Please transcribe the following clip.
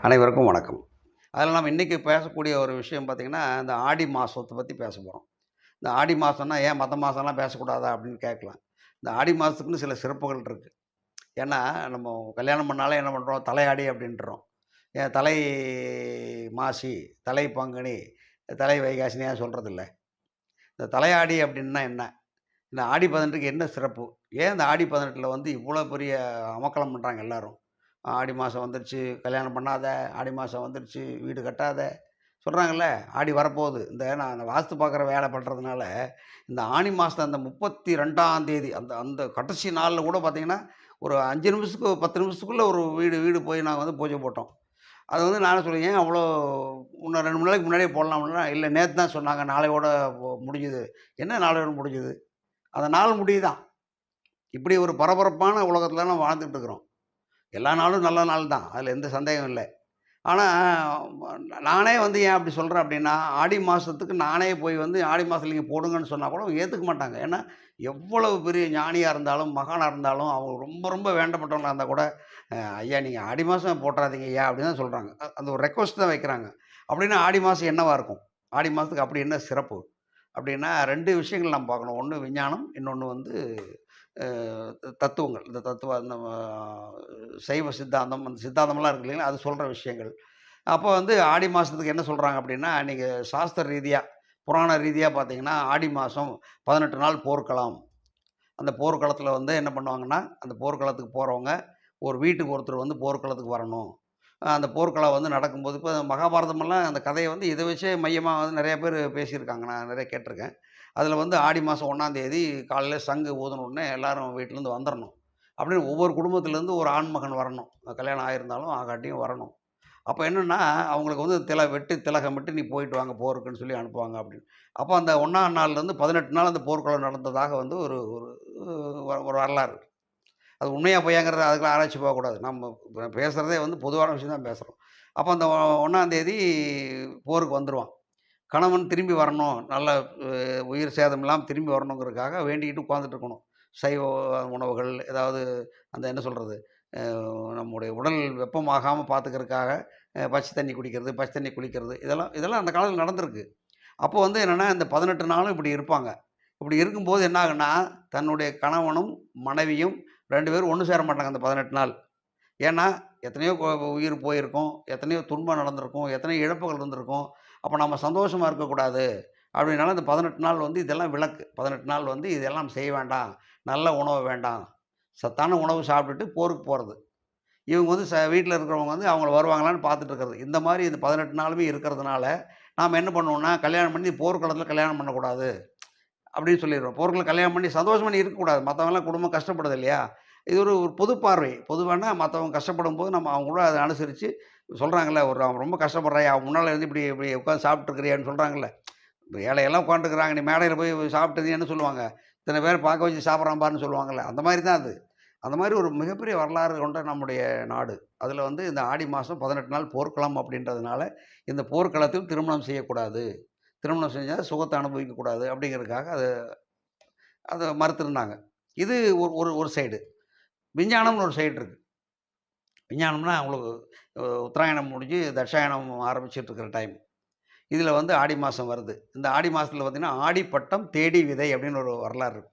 அனைவருக்கும் வணக்கம். அதில நம்ம இன்னைக்கு பேசக்கூடிய ஒரு விஷயம் பார்த்தீங்கன்னா, இந்த ஆடி மாசத்த பத்தி பேச போறோம். இந்த ஆடி மாசம்னா ஏன் மத்த மாசம்லாம் பேசக்கூடாதா? அப்படின்னு கேட்கலாம். இந்த ஆடி மாசத்துக்குன்னு சில சிறப்புகள் இருக்கு. ஏன்னா, நம்ம கல்யாணம் பண்ணாலே என்ன பண்றோம்? தலையாடி அப்படின்றோம். ஏன் தலை மாசி, தலை பங்குனி, தலை வைகாசின்னு ஏன் சொல்றதில்ல? இந்த தலையாடி அப்படின்னா என்ன? இந்த ஆடி 18க்கு என்ன சிறப்பு? ஏன் இந்த ஆடி 18ல வந்து இவ்வளோ பெரிய அமர்க்களம் பண்றாங்க எல்லாரும்? ஆடி மாசம் வந்துருச்சு, கல்யாணம் பண்ணாத, ஆடி மாசம் வந்துருச்சு, வீடு கட்டாத சொல்றாங்கல்ல. ஆடி வரப்போகுது. நான் அந்த வாஸ்து பார்க்குற வேலை பண்றதுனால, இந்த ஆனி மாசம் அந்த 32ஆம் தேதி அந்த அந்த கடைசி நாள்ல கூட பார்த்தீங்கன்னா, ஒரு 5 நிமிஷத்துக்கு 10 நிமிஷத்துக்குள்ள ஒரு வீடு வீடு போய் நாங்க வந்து பூஜை போட்டோம். அது வந்து நானே சொல்லுவேன், "ஏன் அவ்வளோ இன்னும் 2 மணி நேரத்துக்கு முன்னாடியே போடலாம்னா?" "இல்ல நேத்து தான் சொன்னாங்க, நாளையோட முடிஞ்சுது." "என்ன நாளையோட முடிஞ்சுது?" அந்த நாள் முடியுதாம். இப்படி ஒரு பரபரப்பான உலகத்துல நம்ம வாழ்ந்துட்டு இருக்கிறோம். எல்லா நாளும் நல்ல நாள் தான். அதுல எந்த சந்தேகம் இல்ல. ஆனா, நானே வந்து ஏன் அப்படி சொல்றேன் அப்படின்னா, ஆடி மாசத்துக்கு நானே போய் வந்து ஆடி மாசத்துல நீங்க போடுங்கன்னு சொன்னா கூட அவங்க ஏத்துக்க மாட்டாங்க. ஏன்னா, எவ்வளவு பெரிய ஞானியா இருந்தாலும், மகானா இருந்தாலும், அவங்க ரொம்ப ரொம்ப வேண்டப்பட்டவங்களா இருந்தா கூட, "ஐயா நீங்க ஆடி மாசம் போட்றாதீங்க ஐயா" அப்படின்னு தான் சொல்றாங்க. அந்த ஒரு ரெக்வெஸ்ட் தான் வைக்கிறாங்க. அப்படின்னா ஆடி மாசம் என்னவா இருக்கும்? ஆடி மாசத்துக்கு அப்படி என்ன சிறப்பு? அப்படின்னா 2 விஷயங்கள் நம்ம பார்க்கணும். ஒண்ணு விஞ்ஞானம், இன்னொன்னு வந்து அ தத்துவங்கள். இந்த தத்துவ நம்ம சைவ சித்தாந்தம், அந்த சித்தாந்தம்லாம் இருக்கு இல்லைங்களா? அது சொல்ற விஷயங்கள். அப்போ வந்து ஆடி மாசத்துக்கு என்ன சொல்றாங்க அப்படின்னா, நீங்க சாஸ்திர ரீதியா, புராண ரீதியா பார்த்தீங்கன்னா, ஆடி மாசம் 18 நாள் போர்க்களம். அந்த போர்க்களத்தில வந்து என்ன பண்ணுவாங்கன்னா, அந்த போர்க்களத்துக்கு போறவங்க, ஒரு வீட்டுக்கு ஒருத்தர் வந்து போர்க்களத்துக்கு வரணும். அந்த போர்க்களம் வந்து நடக்கும்போது இப்ப மகாபாரதமெல்லாம் அந்த கதைய வந்து இத வச்சே மையமா வந்து நெறைய பேர் பேசியிருக்காங்க. நான் நெறைய கேட்டுருக்கேன். அதில வந்து ஆடி மாசம் 1ஆம் தேதி காலையில சங்கு ஊதுன உடனே எல்லாரும் வீட்லருந்து வந்துரணும். அப்படின்னு ஒவ்வொரு குடும்பத்திலேருந்து ஒரு ஆண்மகன் வரணும். கல்யாணம் ஆயிருந்தாலும், ஆகாட்டியும் வரணும். அப்ப என்னன்னா, அவங்களுக்கு வந்து திலகமிட்டு "நீ போயிட்டு வாங்க போருக்குன்னு" சொல்லி அனுப்புவாங்க அப்படின்னு. அப்ப அந்த 1ஆம் நாள்லேருந்து 18 நாள் அந்த போர்க்களம் நடந்ததாக வந்து ஒரு ஒரு ஒரு வரலாறு. அது உண்மையா பொய்யாங்கிறத அதுக்கெல்லாம் ஆராய்ச்சி போகக்கூடாது. நம்ம பேசுறதே வந்து பொதுவான விஷயம் தான் பேசுறோம். அப்ப அந்த 1ஆம் தேதி போருக்கு வந்துருவான். கணவன் திரும்பி வரணும். நல்ல உயிர் சேதம் இல்லாம திரும்பி வரணுங்கிறதுக்காக வேண்டிக்கிட்டு உட்கார்ந்துட்டு இருக்கணும். சைவ உணவுகள் ஏதாவது அந்த என்ன சொல்றது? நம்முடைய உடல் வெப்பமாகாம பார்த்துக்கிறதுக்காக பச்சை தண்ணி குடிக்கிறது, பச்சை தண்ணி குளிக்கிறது இதெல்லாம் இதெல்லாம் அந்த காலத்தில நடந்திருக்கு. அப்போ வந்து என்னன்னா, இந்த 18 நாளும் இப்படி இருப்பாங்க. இப்படி இருக்கும்போது என்ன ஆகுன்னா, தன்னுடைய கணவனும், மனைவியும் 2 பேரும் ஒண்ணு சேர மாட்டாங்க அந்த 18 நாள். ஏன்னா, எத்தனையோ உயிர் போயிருக்கும், எத்தனையோ துன்பம் நடந்திருக்கும், எத்தனையோ இழப்புகள் இருந்திருக்கும். அப்ப நம்ம சந்தோஷமா இருக்கக்கூடாது. அப்படினால இந்த 18 நாள் வந்து இதெல்லாம் விலக்கு. 18 நாள் வந்து இதெல்லாம் செய்ய வேண்டாம். நல்ல உணவு வேண்டாம். சத்தான உணவு சாப்பிட்டுட்டு போருக்கு போறது. இவங்க வந்து வீட்ல இருக்கிறவங்க வந்து அவங்கள வருவாங்களான்னு பார்த்துட்டு இருக்கிறது. இந்த மாரி இந்த 18 நாளுமே இருக்கிறதுனால, நாம என்ன பண்ணுவோம்னா, கல்யாணம் பண்ணி போர்க்களத்தில கல்யாணம் பண்ணக்கூடாது. அப்படின்னு சொல்லிருவோம். போர்க்குள்ள கல்யாணம் பண்ணி சந்தோஷமா நீ இருக்கக்கூடாது. மத்தவங்கலாம் குடும்பம் கஷ்டப்படுது இல்லையா? இது ஒரு ஒரு பொது பார்வை. பொதுவானா மத்தவங்க கஷ்டப்படும்போது நம்ம அவங்க கூட அத அனுசரிச்சு சொல்றாங்கல்ல, அவன் ரொம்ப கஷ்டப்படுறாயா, அவன் முன்னால இருந்து இப்படி இப்படி உட்கார்ந்து சாப்பிட்டு இருக்கிறியான்னு சொல்றாங்கல்ல. இப்ப ஏழையெல்லாம் உட்காந்துருக்கிறாங்க. நீ மேடையில போய் சாப்பிட்டது என்ன சொல்லுவாங்க? இத்தன பேர பார்க்க வச்சு சாப்பிடுறான் பாருன்னு சொல்லுவாங்கல்ல. அந்த மாரி தான் அது. அந்த மாரி ஒரு மிகப்பெரிய வரலாறு கொண்ட நம்முடைய நாடு. அதுல வந்து இந்த ஆடி மாசம் 18 நாள் போர்க்களம் அப்படின்றதுனால, இந்த போர்க்களத்தில் திருமணம் செய்யக்கூடாது. திருமணம் செஞ்சா சுகத்த அனுபவிக்கக்கூடாது அப்படிங்கிறதுக்காக அத மறுத்திருந்தாங்க. இது ஒரு ஒரு ஒரு சைடு. விஞ்ஞானம்னு ஒரு சைடு இருக்கு. விஞ்ஞானம்னா உங்களுக்கு உத்தராயணம் முடிஞ்சு தட்சாயணம் ஆரம்பிச்சுட்டு இருக்கிற டைம். இதில வந்து ஆடி மாசம் வருது. இந்த ஆடி மாசத்தில பார்த்தீங்கன்னா, ஆடி பட்டம் தேடி விதை அப்படின்னு ஒரு வரலாறு இருக்கு.